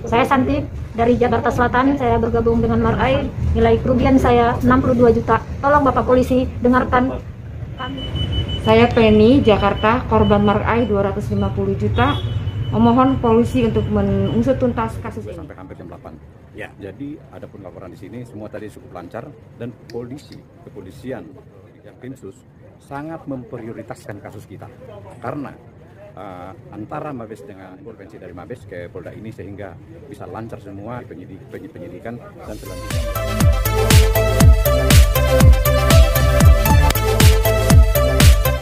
Saya Santi dari Jakarta Selatan, saya bergabung dengan Marai, nilai kerugian saya 62 juta. Tolong Bapak Polisi dengarkan kami. Saya Penny, Jakarta, korban Marai 250 juta. Memohon polisi untuk mengusut tuntas kasus ini. Sampai hampir jam 8. Ya, jadi ada pun laporan di sini semua tadi cukup lancar dan kepolisian yang Dinsus sangat memprioritaskan kasus kita karena antara Mabes dengan intervensi dari Mabes ke Polda ini sehingga bisa lancar semua penyidikan dan selanjutnya.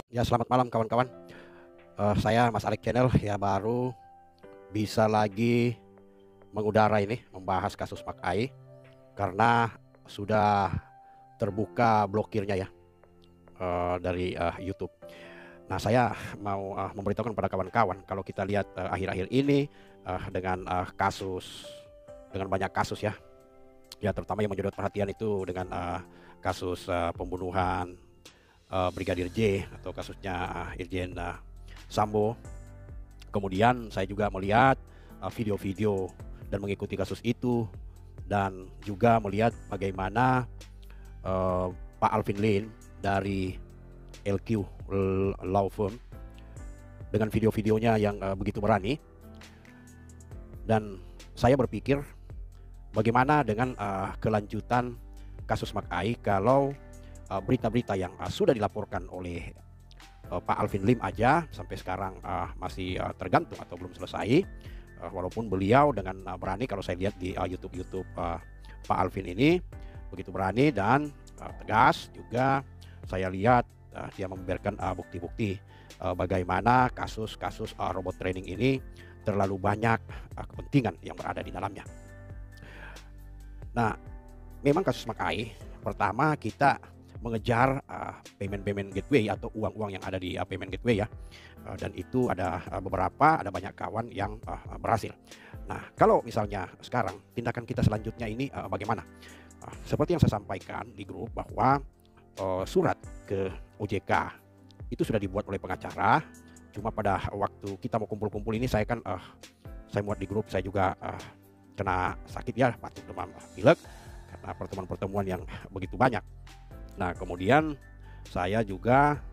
Ya, selamat malam kawan-kawan. Saya Mas Alek Channel ya, baru bisa lagi mengudara ini membahas kasus Makai karena sudah terbuka blokirnya ya dari YouTube. Nah, saya mau memberitahukan kepada kawan-kawan kalau kita lihat akhir-akhir ini dengan banyak kasus ya terutama yang menjadi perhatian itu dengan kasus pembunuhan Brigadir J atau kasusnya Irjen Sambo. Kemudian saya juga melihat video-video dan mengikuti kasus itu dan juga melihat bagaimana Pak Alvin Lim dari LQ Law Firm dengan video-videonya yang begitu berani. Dan saya berpikir bagaimana dengan kelanjutan kasus Makai kalau berita-berita yang sudah dilaporkan oleh Pak Alvin Lim aja sampai sekarang masih tergantung atau belum selesai, walaupun beliau dengan berani, kalau saya lihat di YouTube Pak Alvin ini begitu berani dan tegas. Juga saya lihat dia membeberkan bukti-bukti bagaimana kasus-kasus robot trading ini terlalu banyak kepentingan yang berada di dalamnya. Nah, memang kasus Makai pertama kita mengejar payment gateway atau uang-uang yang ada di payment gateway ya, dan itu ada banyak kawan yang berhasil. Nah, kalau misalnya sekarang tindakan kita selanjutnya ini bagaimana? Seperti yang saya sampaikan di grup bahwa surat ke OJK itu sudah dibuat oleh pengacara. Cuma pada waktu kita mau kumpul-kumpul ini saya muat di grup, saya juga kena sakit ya, batuk, demam, pilek karena pertemuan-pertemuan yang begitu banyak. Nah, kemudian saya juga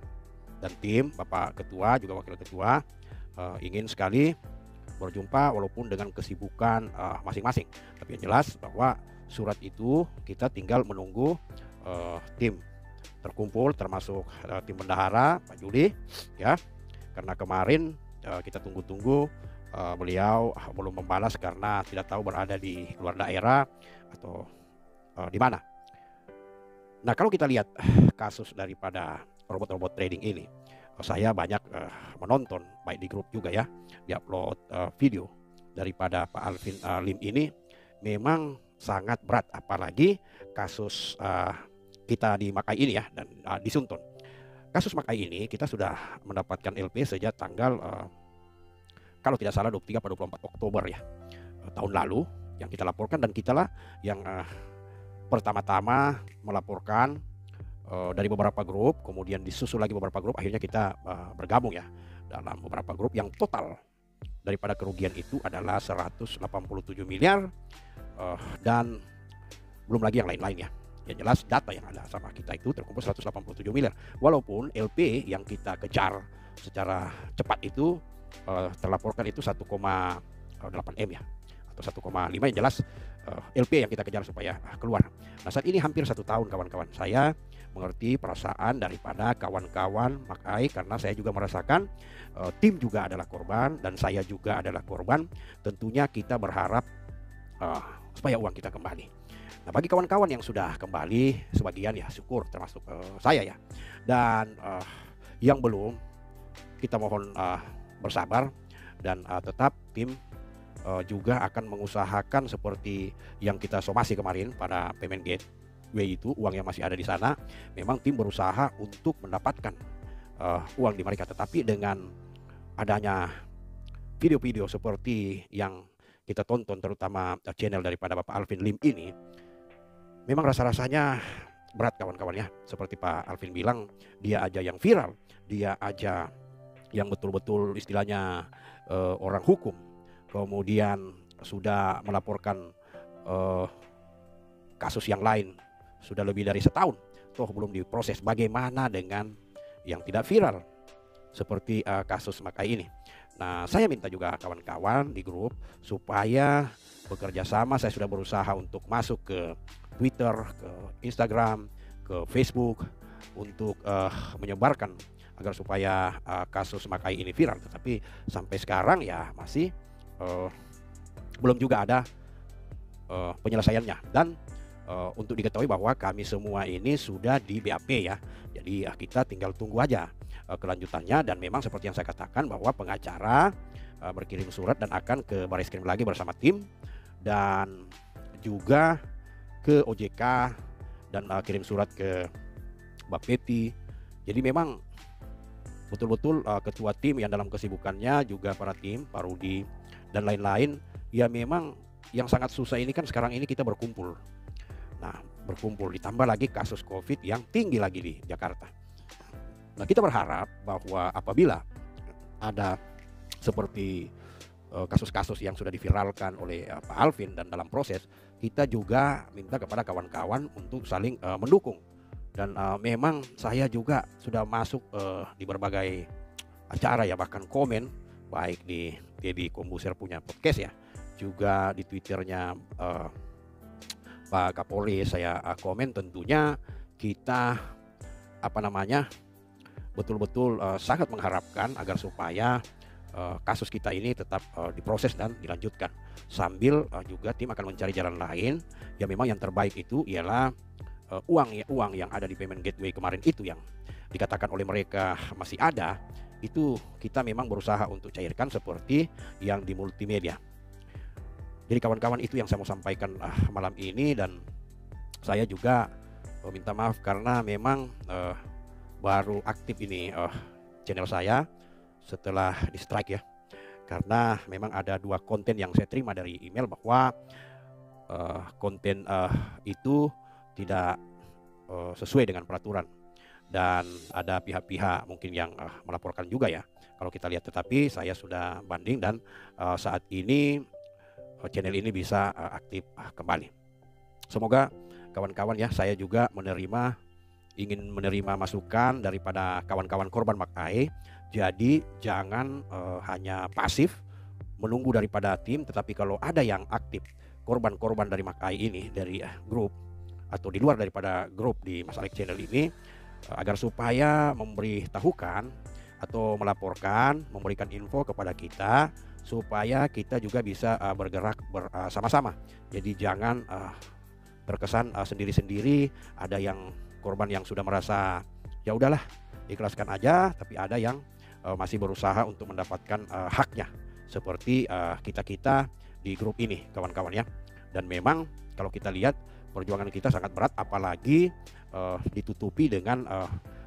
dan tim Bapak Ketua juga Wakil Ketua ingin sekali berjumpa walaupun dengan kesibukan masing-masing. Tapi yang jelas bahwa surat itu kita tinggal menunggu tim terkumpul, termasuk tim bendahara Pak Juli ya. Karena kemarin kita tunggu-tunggu beliau belum membalas karena tidak tahu berada di luar daerah atau di mana. Nah, kalau kita lihat kasus daripada robot-robot trading ini, saya banyak menonton baik di grup juga ya, di-upload video daripada Pak Alvin Lim ini memang sangat berat, apalagi kasus kita di Makai ini ya, dan di Sunton. Kasus Makai ini kita sudah mendapatkan LP sejak tanggal kalau tidak salah 23 atau 24 Oktober ya tahun lalu yang kita laporkan, dan kitalah yang pertama-tama melaporkan dari beberapa grup, kemudian disusul lagi beberapa grup, akhirnya kita bergabung ya dalam beberapa grup yang total daripada kerugian itu adalah 187 miliar dan belum lagi yang lain-lain ya. Yang jelas data yang ada sama kita itu terkumpul 187 miliar. Walaupun LP yang kita kejar secara cepat itu terlaporkan itu 1,8 M ya, atau 1,5, yang jelas LP yang kita kejar supaya keluar. Nah, saat ini hampir 1 tahun kawan-kawan, saya mengerti perasaan daripada kawan-kawan Makai karena saya juga merasakan tim juga adalah korban dan saya juga adalah korban. Tentunya kita berharap supaya uang kita kembali. Nah, bagi kawan-kawan yang sudah kembali sebagian ya syukur, termasuk saya ya. Dan yang belum, kita mohon bersabar dan tetap tim juga akan mengusahakan seperti yang kita somasi kemarin pada payment gateway itu, uang yang masih ada di sana. Memang tim berusaha untuk mendapatkan uang di mereka, tetapi dengan adanya video-video seperti yang kita tonton, terutama channel daripada Bapak Alvin Lim ini, memang rasa-rasanya berat kawan-kawan ya. Seperti Pak Alvin bilang, dia aja yang viral, dia aja yang betul-betul istilahnya orang hukum, kemudian sudah melaporkan kasus yang lain sudah lebih dari setahun, toh belum diproses. Bagaimana dengan yang tidak viral seperti kasus Makai ini? Nah, saya minta juga kawan-kawan di grup supaya bekerja sama. Saya sudah berusaha untuk masuk ke Twitter, ke Instagram, ke Facebook untuk menyebarkan agar supaya kasus Makai ini viral. Tetapi sampai sekarang ya masih belum juga ada penyelesaiannya. Dan untuk diketahui bahwa kami semua ini sudah di BAP ya. Jadi kita tinggal tunggu aja kelanjutannya. Dan memang seperti yang saya katakan bahwa pengacara berkirim surat dan akan ke Baris Krim lagi bersama tim, dan juga ke OJK, dan kirim surat ke Bapeti. Jadi memang betul-betul ketua tim yang dalam kesibukannya, juga para tim, Pak Rudi dan lain-lain, ya memang yang sangat susah ini kan sekarang ini kita berkumpul. Nah, berkumpul ditambah lagi kasus COVID yang tinggi lagi di Jakarta. Nah, kita berharap bahwa apabila ada seperti kasus-kasus yang sudah diviralkan oleh Pak Alvin dan dalam proses, kita juga minta kepada kawan-kawan untuk saling mendukung. Dan memang saya juga sudah masuk di berbagai acara ya, bahkan komen baik di Deddy Kombuser punya podcast ya, juga di Twitternya Pak Kapolri saya komen. Tentunya kita betul-betul sangat mengharapkan agar supaya kasus kita ini tetap diproses dan dilanjutkan, sambil juga tim akan mencari jalan lain. Ya memang yang terbaik itu ialah uang yang ada di payment gateway kemarin itu yang dikatakan oleh mereka masih ada, itu kita memang berusaha untuk cairkan seperti yang di multimedia. Jadi kawan-kawan, itu yang saya mau sampaikan malam ini. Dan saya juga minta maaf karena memang baru aktif ini channel saya setelah di strike ya, karena memang ada 2 konten yang saya terima dari email bahwa konten itu tidak sesuai dengan peraturan, dan ada pihak-pihak mungkin yang melaporkan juga ya kalau kita lihat. Tetapi saya sudah banding dan saat ini channel ini bisa aktif kembali. Semoga kawan-kawan ya, saya juga ingin menerima masukan daripada kawan-kawan korban Makai. Jadi jangan hanya pasif menunggu daripada tim, tetapi kalau ada yang aktif korban-korban dari Makai ini dari grup atau di luar daripada grup di Mas Alex channel ini, agar supaya memberitahukan atau melaporkan, memberikan info kepada kita supaya kita juga bisa bergerak bersama-sama. Jadi jangan terkesan sendiri-sendiri. Ada yang korban yang sudah merasa ya udahlah ikhlaskan aja, tapi ada yang masih berusaha untuk mendapatkan haknya seperti kita-kita di grup ini kawan-kawan ya. Dan memang kalau kita lihat perjuangan kita sangat berat, apalagi ditutupi dengan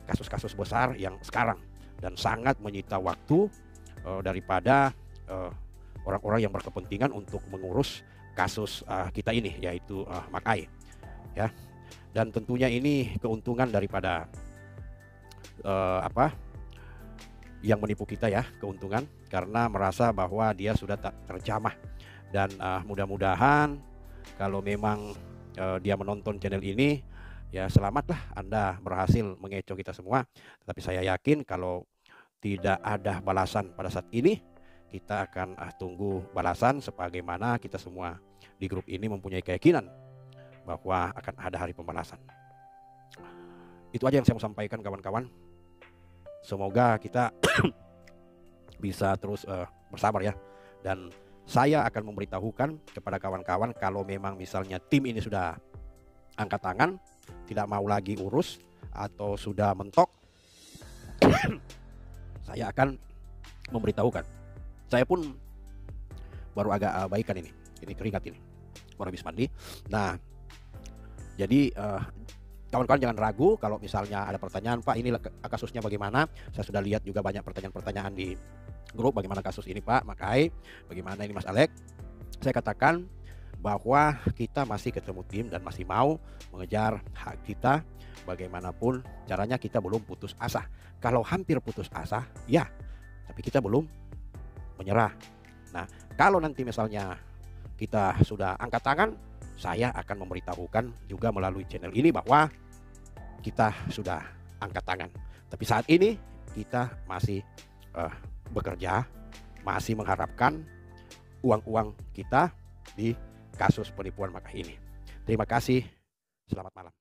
kasus-kasus besar yang sekarang, dan sangat menyita waktu daripada orang-orang yang berkepentingan untuk mengurus kasus kita ini, yaitu Makai ya. Dan tentunya ini keuntungan daripada yang menipu kita ya, keuntungan karena merasa bahwa dia sudah tak terjamah. Dan mudah-mudahan kalau memang dia menonton channel ini, ya selamatlah Anda berhasil mengecoh kita semua. Tetapi saya yakin kalau tidak ada balasan pada saat ini, kita akan tunggu balasan sebagaimana kita semua di grup ini mempunyai keyakinan bahwa akan ada hari pembalasan. Itu aja yang saya mau sampaikan kawan-kawan. Semoga kita bisa terus bersabar ya. Dan saya akan memberitahukan kepada kawan-kawan kalau memang misalnya tim ini sudah angkat tangan, tidak mau lagi urus atau sudah mentok, saya akan memberitahukan. Saya pun baru agak baikan ini keringat ini, baru habis mandi. Nah, jadi kawan-kawan jangan ragu kalau misalnya ada pertanyaan, Pak ini kasusnya bagaimana. Saya sudah lihat juga banyak pertanyaan-pertanyaan di grup, bagaimana kasus ini Pak Makai, bagaimana ini Mas Alex. Saya katakan bahwa kita masih ketemu tim dan masih mau mengejar hak kita. Bagaimanapun caranya kita belum putus asa. Kalau hampir putus asa ya, tapi kita belum menyerah. Nah, kalau nanti misalnya kita sudah angkat tangan, saya akan memberitahukan juga melalui channel ini bahwa kita sudah angkat tangan. Tapi saat ini kita masih bekerja, masih mengharapkan uang-uang kita di kasus penipuan Mark AI ini. Terima kasih, selamat malam.